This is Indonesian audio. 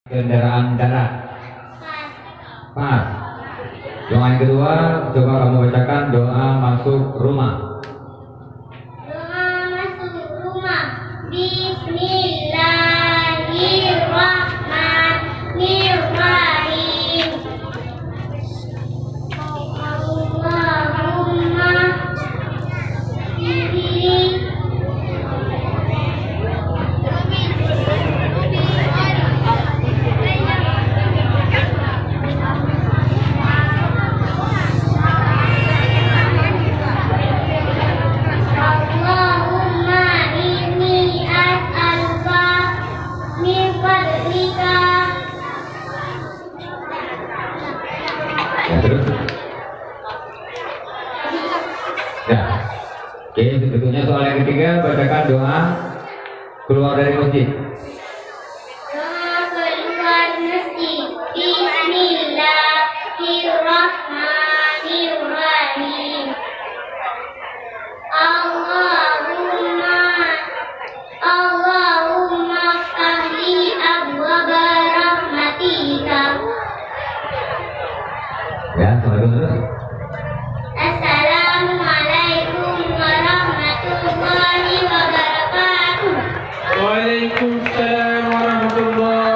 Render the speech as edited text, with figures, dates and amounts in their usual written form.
Kendaraan darat. Pas. Doa yang kedua, coba kamu bacakan doa masuk rumah. Doa masuk rumah. Bismillahirrahmanirrahim. Allahumma pilih Allahumma inni as'aluka min fadlika. Ya, terus. Ya. Oke, sebetulnya soal yang ketiga bacakan doa keluar dari masjid.